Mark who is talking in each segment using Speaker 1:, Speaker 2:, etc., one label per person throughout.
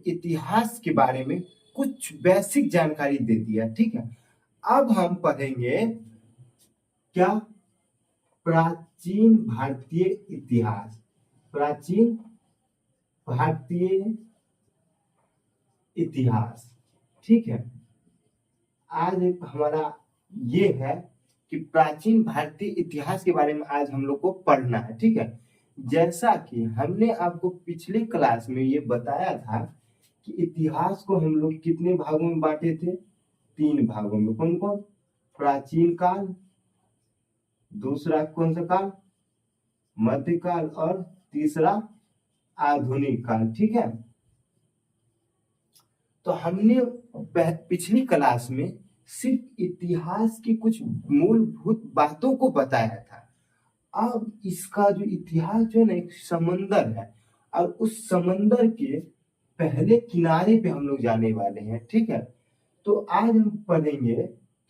Speaker 1: इतिहास के बारे में कुछ बेसिक जानकारी दे दिया, ठीक है। अब हम पढ़ेंगे क्या, प्राचीन भारतीय इतिहास, प्राचीन भारतीय इतिहास, ठीक है। आज हमारा ये है कि प्राचीन भारतीय इतिहास के बारे में आज हम लोग को पढ़ना है, ठीक है। जैसा कि हमने आपको पिछले क्लास में ये बताया था कि इतिहास को हम लोग कितने भागों में बांटे थे, 3 भागों में। कौन कौन? प्राचीन काल, दूसरा कौन सा काल, मध्यकाल, और तीसरा आधुनिक काल, ठीक है। तो हमने पिछली क्लास में सिर्फ इतिहास की कुछ मूलभूत बातों को बताया था। अब इसका जो इतिहास जो है ना, एक समंदर है, और उस समंदर के पहले किनारे पे हम लोग जाने वाले हैं, ठीक है। तो आज हम पढ़ेंगे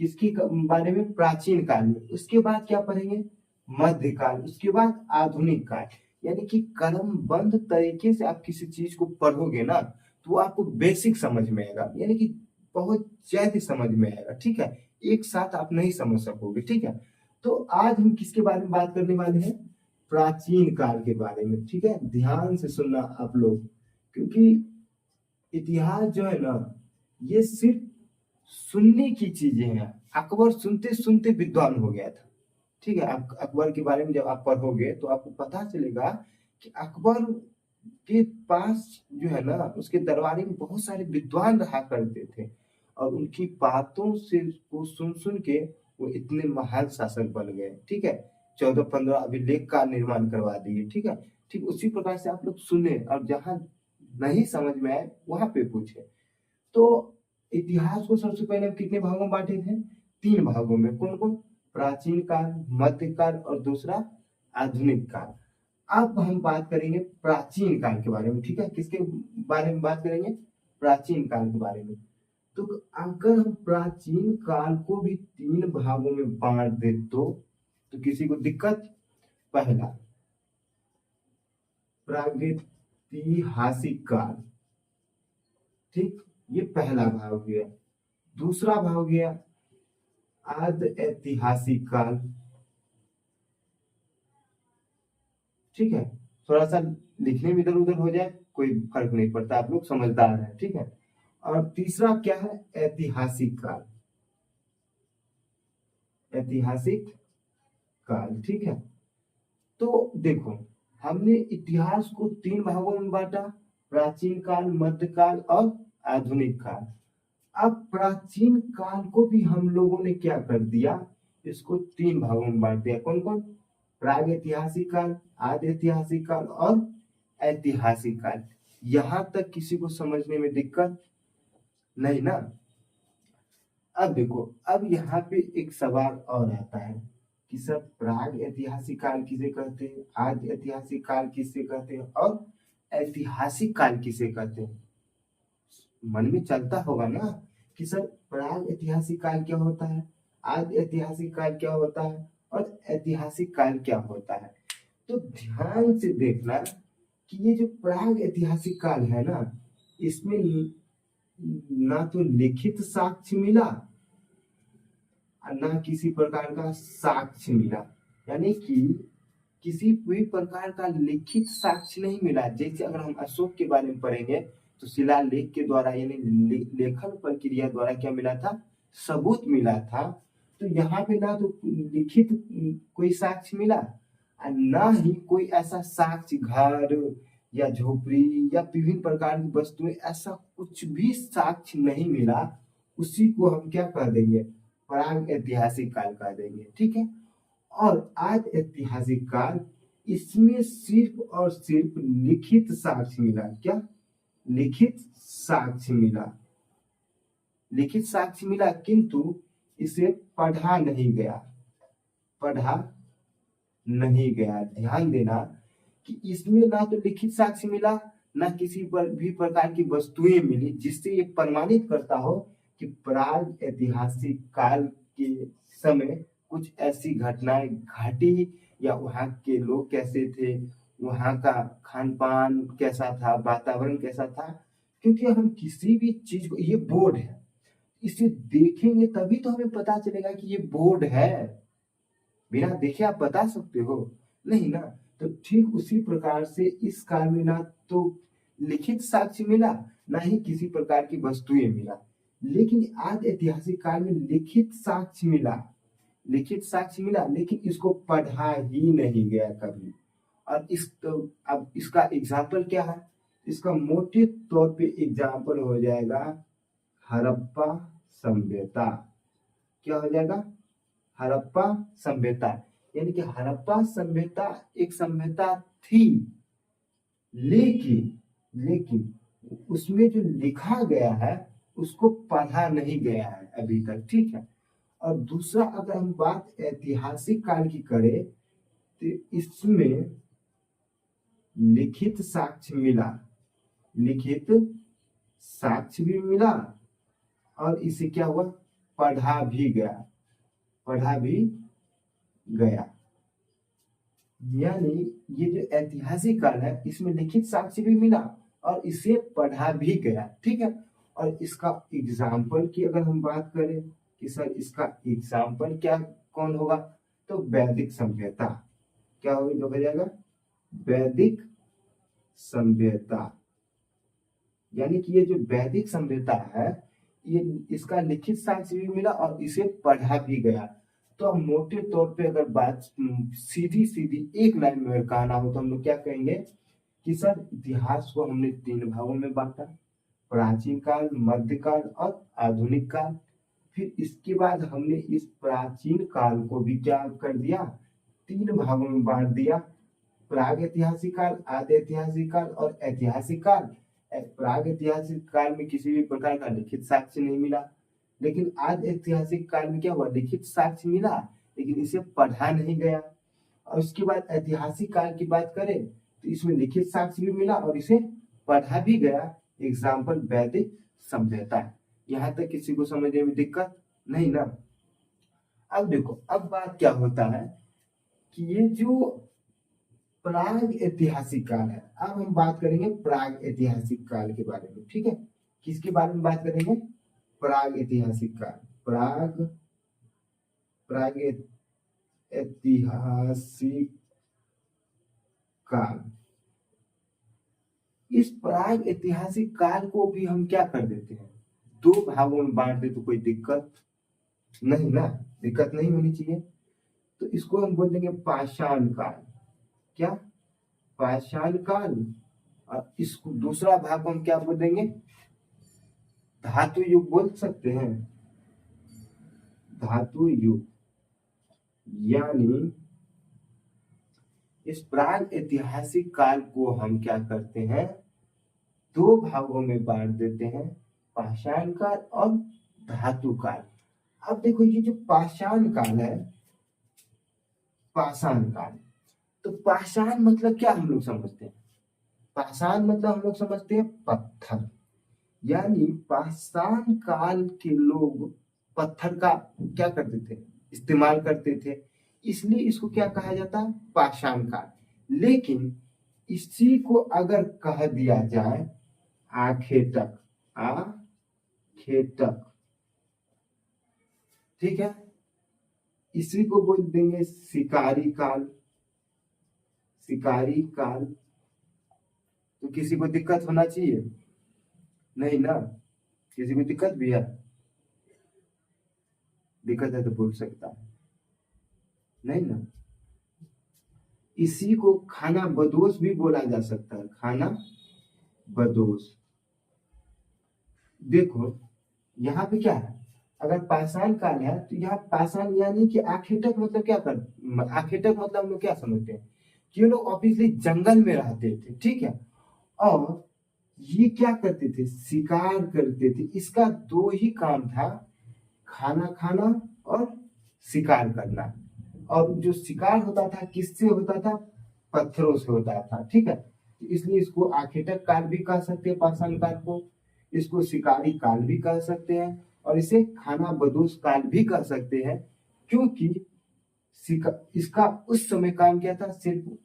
Speaker 1: किसके बारे में, प्राचीन काल में। उसके बाद क्या पढ़ेंगे, मध्यकाल, उसके बाद आधुनिक काल। यानी कि क्रमबद्ध तरीके से आप किसी चीज को पढ़ोगे ना, तो आपको बेसिक समझ में आएगा, यानी कि बहुत ज्यादा समझ में आएगा, ठीक है। एक साथ आप नहीं समझ सकोगे, ठीक है। तो आज हम किसके बारे में बात करने वाले हैं, प्राचीन काल के बारे में, ठीक है। ध्यान से सुनना आप लोग, क्योंकि इतिहास जो है ना, ये सिर्फ सुनने की चीजें हैं। अकबर सुनते सुनते विद्वान हो गया था, ठीक है। आप अकबर के बारे में जब आप पढ़ोगे तो आपको पता चलेगा कि अकबर के पास जो है ना, उसके दरबार में बहुत सारे विद्वान रहा करते थे, और उनकी बातों से को सुन सुन के वो इतने महान शासक बन गए, ठीक है। 14-15 अभिलेख का निर्माण करवा दिए, ठीक है। ठीक उसी प्रकार से आप लोग सुने, और जहां नहीं समझ में आए वहां पे पूछे। तो इतिहास को सबसे पहले हम कितने भागों में बांटे थे, 3 भागों में। कौन कौन? प्राचीन काल, मध्यकाल, और दूसरा आधुनिक काल। अब हम बात करेंगे प्राचीन काल के बारे में, ठीक है। किसके बारे में बात करेंगे, प्राचीन काल के बारे में। तो अगर हम प्राचीन काल को भी 3 भागों में बांट दे तो किसी को दिक्कत? पहला, प्रागैतिहासिक काल, ठीक, ये पहला भाग हो गया। दूसरा भाग हो गया आद्य ऐतिहासिक काल, ठीक है। थोड़ा सा लिखने में इधर उधर हो जाए कोई फर्क नहीं पड़ता, आप लोग समझदार हैं, ठीक है। और तीसरा क्या है, ऐतिहासिक काल, ऐतिहासिक काल, ठीक है। तो देखो, हमने इतिहास को 3 भागों में बांटा, प्राचीन काल, मध्यकाल और आधुनिक काल। अब प्राचीन काल को भी हम लोगों ने क्या कर दिया, इसको 3 भागों में बांट दिया। कौन कौन? प्रागैतिहासिक काल, आद्य ऐतिहासिक काल और ऐतिहासिक काल। यहां तक किसी को समझने में दिक्कत नहीं ना? अब देखो, अब यहाँ पे एक सवाल और आता है कि सर, प्राग ऐतिहासिक काल किसे कहते हैं, आद्य ऐतिहासिक काल किसे कहते हैं, और ऐतिहासिक काल किसे कहते हैं? मन में चलता होगा ना कि सर, प्राग ऐतिहासिक काल क्या होता है, आद्य ऐतिहासिक काल क्या होता है, और ऐतिहासिक काल क्या होता है। तो ध्यान से देखना कि ये जो प्राग ऐतिहासिक काल है ना, इसमें ना तो लिखित साक्ष्य मिला, ना किसी प्रकार का साक्ष्य मिला। यानी कि किसी भी प्रकार का लिखित साक्ष्य नहीं मिला। जैसे अगर हम अशोक के बारे में पढ़ेंगे तो शिलालेख के द्वारा, यानी लेखन प्रक्रिया द्वारा क्या मिला था, सबूत मिला था। तो यहाँ पे ना तो लिखित कोई साक्ष्य मिला, और ना ही कोई ऐसा साक्ष्य, घर या झोपड़ी या विभिन्न प्रकार की वस्तुएं, ऐसा कुछ भी साक्ष्य नहीं मिला। उसी को हम क्या कह देंगे, प्राग ऐतिहासिक काल कह देंगे, ठीक है। और आज ऐतिहासिक काल, इसमें सिर्फ और सिर्फ लिखित साक्ष्य मिला। क्या? लिखित साक्ष्य मिला, लिखित साक्ष्य मिला, किंतु इसे पढ़ा नहीं गया, पढ़ा नहीं गया। ध्यान देना कि इसमें ना तो लिखित साक्ष्य मिला, ना किसी पर भी प्रकार की वस्तुएं मिली जिससे ये प्रमाणित करता हो कि प्राग ऐतिहासिक काल के समय कुछ ऐसी घटनाएं घटी, या वहाँ के लोग कैसे थे, वहाँ का खान पान कैसा था, वातावरण कैसा था, क्योंकि हम किसी भी चीज को, ये बोर्ड है, इसे देखेंगे तभी तो हमें पता चलेगा कि ये बोर्ड है। बिना देखे आप बता सकते हो? नहीं ना। तो ठीक उसी प्रकार से इस काल में ना तो लिखित साक्ष्य मिला, ना ही किसी प्रकार की वस्तुएं मिला, लेकिन आज ऐतिहासिक काल में लिखित साक्ष्य मिला, लिखित साक्ष्य मिला, लेकिन इसको पढ़ा ही नहीं गया कभी। और अब इसका एग्जाम्पल क्या है? इसका मोटे तौर पे एग्जाम्पल हो जाएगा हड़प्पा सभ्यता। क्या हो जाएगा? हड़प्पा सभ्यता। यानी कि हड़प्पा सभ्यता एक सभ्यता थी, लेकिन उसमें जो लिखा गया है उसको पढ़ा नहीं गया है अभी तक, ठीक है। और दूसरा, अगर हम बात ऐतिहासिक काल की करें तो इसमें लिखित साक्ष्य मिला, लिखित साक्ष्य भी मिला, और इसे क्या हुआ? पढ़ा भी गया, पढ़ा भी गया। यानी ये जो ऐतिहासिक काल है इसमें लिखित साक्ष्य भी मिला और इसे पढ़ा भी गया, ठीक है। और इसका एग्जाम्पल की अगर हम बात करें कि सर इसका एग्जाम्पल क्या कौन होगा, तो वैदिक सभ्यता। क्या होगी? जो हो जाएगा वैदिक सभ्यता। यानी कि ये जो वैदिक सभ्यता है, ये इसका लिखित साक्ष्य भी मिला और इसे पढ़ा भी गया। तो हम मोटे तौर पे अगर बात सीधी सीधी एक लाइन में अगर कहना हो तो हम लोग क्या कहेंगे कि सर इतिहास को हमने 3 भागों में बांटा, प्राचीन काल, मध्यकाल और आधुनिक काल। फिर इसके बाद हमने इस प्राचीन काल को भी क्या कर दिया? 3 भागों में बांट दिया, प्राग ऐतिहासिक काल, आदि ऐतिहासिक काल और ऐतिहासिक काल। प्राग ऐतिहासिक काल में किसी भी प्रकार का लिखित साक्ष्य नहीं मिला, लेकिन आज ऐतिहासिक काल में क्या हुआ? लिखित साक्ष्य मिला, लेकिन इसे पढ़ा नहीं गया। और उसके बाद ऐतिहासिक काल की बात करें तो इसमें लिखित साक्ष्य भी मिला और इसे पढ़ा भी गया। एग्जाम्पल वैदिक सभ्यता। यहाँ तक किसी को समझने में दिक्कत नहीं ना? अब देखो, अब बात क्या होता है कि ये जो प्राग ऐतिहासिक काल है, अब हम बात करेंगे प्राग ऐतिहासिक काल के बारे में, ठीक है। किसके बारे में बात करेंगे? प्राग ऐतिहासिक काल। प्राग ऐतिहासिक काल। इस प्राग ऐतिहासिक काल को भी हम क्या कर देते हैं? 2 भागों में बांट दे तो कोई दिक्कत नहीं ना, दिक्कत नहीं होनी चाहिए। तो इसको हम बोल देंगे पाषाण काल। क्या? पाषाण काल। और इसको दूसरा भाग को हम क्या बोल देंगे? धातु युग बोल सकते हैं, धातु युग। यानी इस प्राग ऐतिहासिक काल को हम क्या करते हैं? 2 भागों में बांट देते हैं, पाषाण काल और धातु काल। अब देखो, ये जो पाषाण काल है, पाषाण काल, तो पाषाण मतलब क्या हम लोग समझते हैं? पाषाण मतलब हम लोग समझते हैं पत्थर। यानी पाषाण काल के लोग पत्थर का क्या करते थे? इस्तेमाल करते थे, इसलिए इसको क्या कहा जाता है? पाषाण काल। लेकिन इसी को अगर कह दिया जाए आखेटक, आखेटक, ठीक है, इसी को बोल देंगे शिकारी काल, शिकारी काल। तो किसी को दिक्कत होना चाहिए नहीं ना? किसी को दिक्कत भी है? दिक्कत है तो बोल सकता है, नहीं ना? इसी को खाना बदोश भी बोला जा सकता है, खाना बदोश। देखो यहाँ पे क्या है, अगर पाषाण काल है तो यहाँ पाषाण यानी कि आखेटक मतलब क्या कर, आखेटक मतलब हम लोग क्या समझते हैं कि ये लोग ऑब्वियसली जंगल में रहते थे, ठीक है। और ये क्या करते थे? शिकार करते थे। इसका 2 ही काम था, खाना खाना और शिकार करना। और जो शिकार होता था किससे होता था? पत्थरों से होता था, ठीक है। तो इसलिए इसको आखेटक काल भी कह सकते हैं, पाषाण काल को। इसको शिकारी काल भी कह सकते हैं और इसे खाना बदोश काल भी कह सकते हैं, क्योंकि इसका उस समय काम क्या था? सिर्फ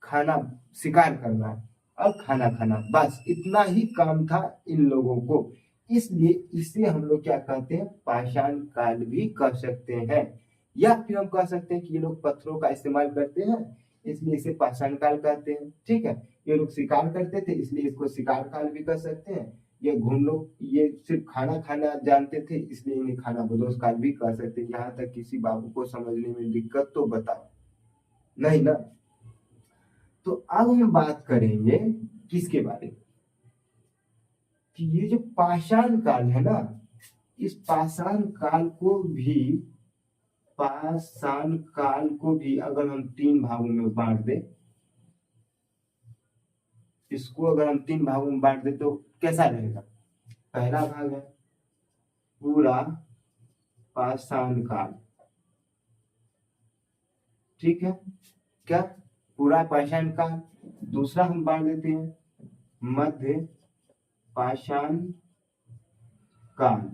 Speaker 1: खाना शिकार करना और खाना खाना, बस इतना ही काम था इन लोगों को। इसलिए इसे हम लोग क्या कहते हैं, पाषाण काल भी कह सकते हैं। या फिर हम कह सकते हैं कि ये लोग पत्थरों का इस्तेमाल करते हैं, इसलिए इसे पाषाण काल कहते हैं। ठीक है, ये लोग शिकार करते थे, इसलिए इसको शिकार काल भी कह सकते हैं। ये घूम लोग ये सिर्फ खाना खाना जानते थे, इसलिए इन्हें खाना बदोश काल भी कह सकते हैं। यहाँ तक किसी बाबू को समझने में दिक्कत तो बताओ, नहीं ना। तो अब हम बात करेंगे किसके बारे में, कि ये जो पाषाण काल है ना, इस पाषाण काल को भी अगर हम 3 भागों में बांट दें, इसको अगर हम 3 भागों में बांट दें तो कैसा रहेगा। पहला भाग है पूरा पाषाण काल, ठीक है, क्या पूरा पाषाण काल। दूसरा हम बांट देते हैं मध्य पाषाण काल,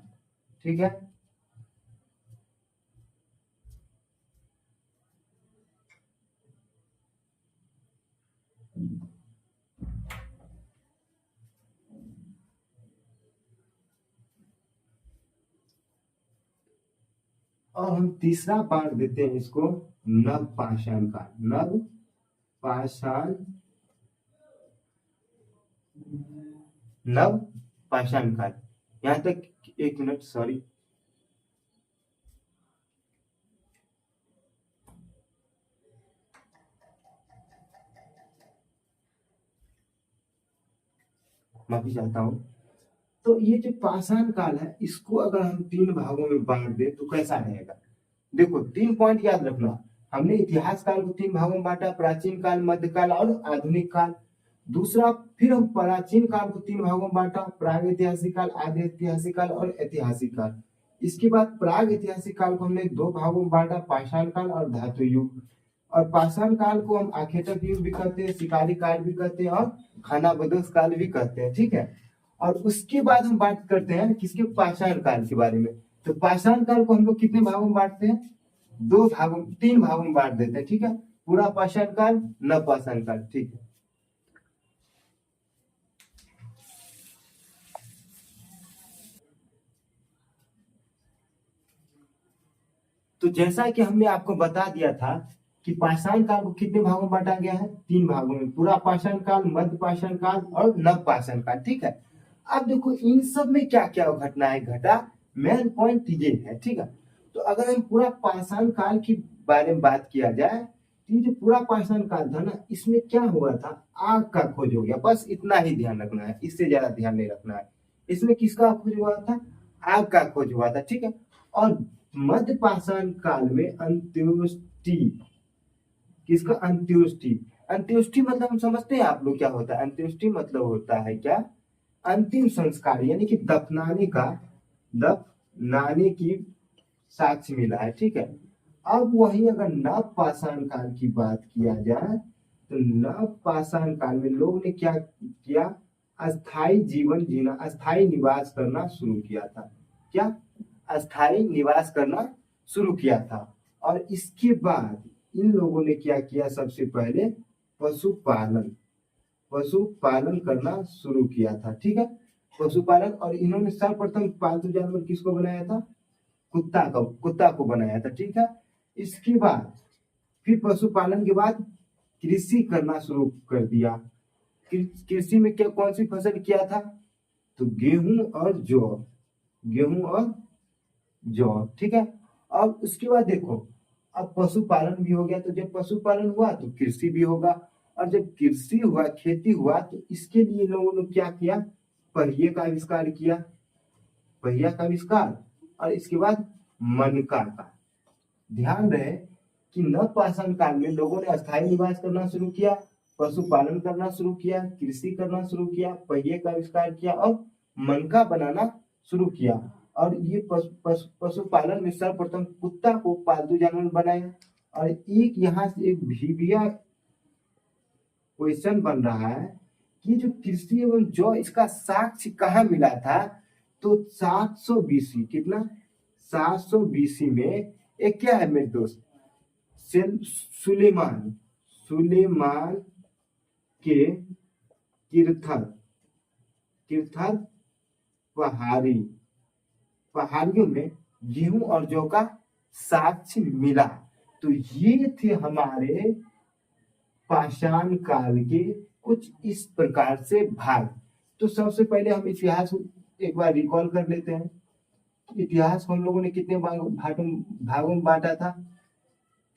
Speaker 1: ठीक है। और हम तीसरा बांट देते हैं इसको नव पाषाण काल, नव पाषाण, नव पाषाण काल। यहां तक, एक मिनट सॉरी, माफी चाहता हूं। तो ये जो पाषाण काल है, इसको अगर हम 3 भागों में बांट दें तो कैसा रहेगा। देखो 3 पॉइंट याद रखना, हमने इतिहास काल को 3 भागों में बांटा, प्राचीन काल, मध्यकाल और आधुनिक काल। दूसरा, फिर हम प्राचीन काल को 3 भागों में बांटा, प्राग ऐतिहासिक काल, आधि ऐतिहासिक काल और ऐतिहासिक काल। इसके बाद प्राग ऐतिहासिक काल को हमने 2 भागों में बांटा, पाषाण काल और धातु युग। और पाषाण काल को हम आखेटक युग भी कहते हैं, शिकारी काल भी कहते हैं और खानाबदोश काल भी कहते हैं, ठीक है। और उसके बाद हम बात करते हैं किसके, पाषाण काल के बारे में। तो पाषाण काल को हम लोग कितने भागों में बांटते हैं, 2 भागों, 3 भागों में बांट देते हैं, ठीक है। पूरा पाषाण काल, नव पाषाण काल, ठीक है। तो जैसा कि हमने आपको बता दिया था कि पाषाण काल को कितने भागों में बांटा गया है, 3 भागों में, पूरा पाषाण काल, मध्य पाषाण काल और नव पाषाण काल, ठीक है। अब देखो इन सब में क्या क्या घटनाएं घटा, मेन पॉइंट ये है, ठीक है। तो अगर हम पूरा पाषाण काल के बारे में बात किया जाए, तो ये जो पूरा पाषाण काल था ना, इसमें क्या हुआ था, आग का खोज हो गया, बस इतना ही ध्यान रखना है, इससे ज्यादा ध्यान नहीं रखना है। इसमें किसका खोज हुआ था, आग का खोज हुआ था, ठीक है। और मध्य पाषाण काल में अंत्योष्टि, किसका, अंत्योष्टि। अंत्योष्टि मतलब हम समझते हैं आप लोग क्या होता है, अंत्योष्टि मतलब होता है क्या, अंतिम संस्कार, यानी कि दफनाने की साक्ष्य मिला है, ठीक है। अब वही अगर नव पाषाण काल की बात किया जाए, तो नव पाषाण काल में लोग ने क्या किया, अस्थाई जीवन जीना, अस्थाई निवास करना शुरू किया था, क्या, अस्थाई निवास करना शुरू किया था। और इसके बाद इन लोगों ने क्या किया, सबसे पहले पशुपालन, पशुपालन करना शुरू किया था, ठीक है, पशुपालन। और इन्होंने सर्वप्रथम पालतू जानवर किसको बनाया था, कुत्ता को बनाया था, ठीक है। इसके बाद फिर पशुपालन के बाद कृषि करना शुरू कर दिया। कृषि में क्या, कौन सी फसल किया था, तो गेहूं और जौ, गेहूं और जौ, ठीक है। अब उसके बाद देखो, अब पशुपालन भी हो गया, तो जब पशुपालन हुआ तो कृषि भी होगा, और जब कृषि हुआ, खेती हुआ, तो इसके लिए लोगों ने क्या किया, पहिए का आविष्कार किया, पहिया का आविष्कार। और इसके बाद मनका का। ध्यान रहे कि नव पाषाण काल में लोगों ने अस्थायी निवास करना शुरू किया, पशुपालन करना शुरू किया, कृषि करना शुरू किया, पहिए का आविष्कार किया और मनका बनाना शुरू किया। और ये पशुपालन में सर्वप्रथम कुत्ता को पालतू जानवर बनाया। और एक यहाँ से एक भीविया क्वेश्चन बन रहा है कि जो कृषि एवं जौ, इसका साक्ष्य कहाँ मिला था, तो 700 बीसी, कितना, 700 बीसी में एक क्या है मेरे दोस्त, सुलेमान, सुलेमान के किरथर, किरथर पहाड़ियों में गेहूं और जौ का साक्ष्य मिला। तो ये थे हमारे पाषाण काल के कुछ इस प्रकार से भाग। तो सबसे पहले हम इतिहास एक बार रिकॉल कर लेते हैं। इतिहास को हम लोगों ने कितने भागों में बांटा था?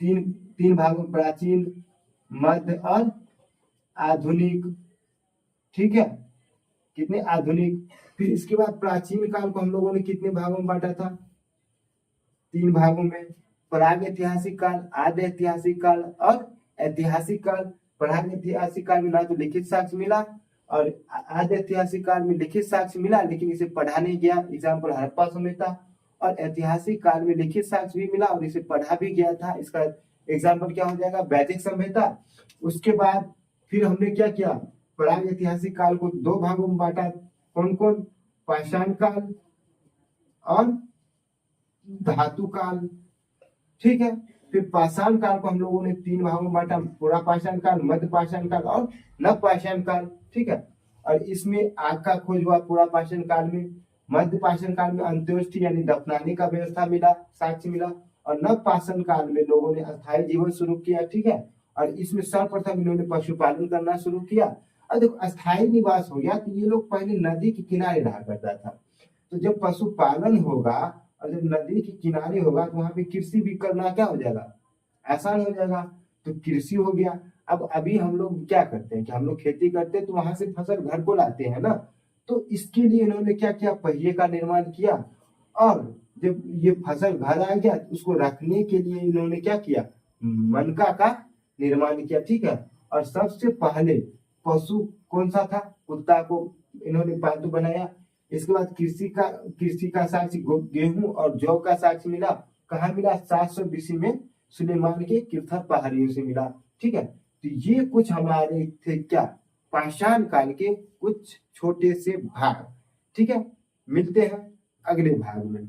Speaker 1: तीन भागों, प्राचीन, मध्य और आधुनिक। ठीक है, कितने? आधुनिक। फिर इसके बाद प्राचीन काल को हम लोगों ने कितने भागों में बांटा था? 3 भागों में, प्राग ऐतिहासिक काल, आद्य ऐतिहासिक काल और ऐतिहासिक काल। प्राग ऐतिहासिक काल में ना तो लिखित साक्ष्य मिला और आद्य ऐतिहासिक काल में लिखित साक्ष्य मिला लेकिन इसे पढ़ा नहीं गया, एग्जाम्पल हड़प्पा सभ्यता। और ऐतिहासिक काल में लिखित साक्ष्य भी मिला और इसे पढ़ा भी गया था, इसका एग्जाम्पल क्या हो जाएगा? वैदिक सभ्यता। उसके बाद फिर हमने क्या किया? प्राग ऐतिहासिक काल को 2 भागों में बांटा। कौन कौन? पाषाण काल और धातु काल। ठीक है, फिर पाषाण काल को हम लोगों ने 3 भागों में बांटा, पूरा पाषाण काल, मध्य पाषाण काल और नव पाषाण काल। ठीक है, और इसमें आग का खोज हुआ पूरा पाषाण काल में। मध्य पाषाण काल में अंत्येष्टि यानी दफनाने का व्यवस्था मिला, साक्ष्य मिला। और नव पाषाण काल में लोगों ने अस्थायी जीवन शुरू किया। ठीक है, और इसमें सर्वप्रथम इन्होंने पशुपालन करना शुरू किया। और देखो, अस्थायी निवास हो गया तो ये लोग पहले नदी के किनारे रहा करता था। तो जब पशुपालन होगा और जब नदी के किनारे होगा तो वहां पे कृषि भी करना क्या हो जाएगा? आसान हो जाएगा। तो कृषि हो गया। अब अभी हम लोग क्या करते हैं कि हम लोग खेती करते हैं तो वहां से फसल घर को लाते हैं ना। तो इसके लिए इन्होंने क्या किया? पहिए का निर्माण किया। और जब ये फसल घर आ गया तो उसको रखने के लिए इन्होंने क्या किया? मनका का निर्माण किया। ठीक है, और सबसे पहले पशु कौन सा था? कुत्ता को इन्होंने पालतू बनाया। इसके बाद कृषि का साक्ष्य गेहूं और जौ का साक्ष्य मिला। कहाँ मिला? 700 BC में सुलेमान के किरथर पहाड़ियों से मिला। ठीक है, तो ये कुछ हमारे थे क्या? पाषाण काल के कुछ छोटे से भाग। ठीक है, मिलते हैं अगले भाग में।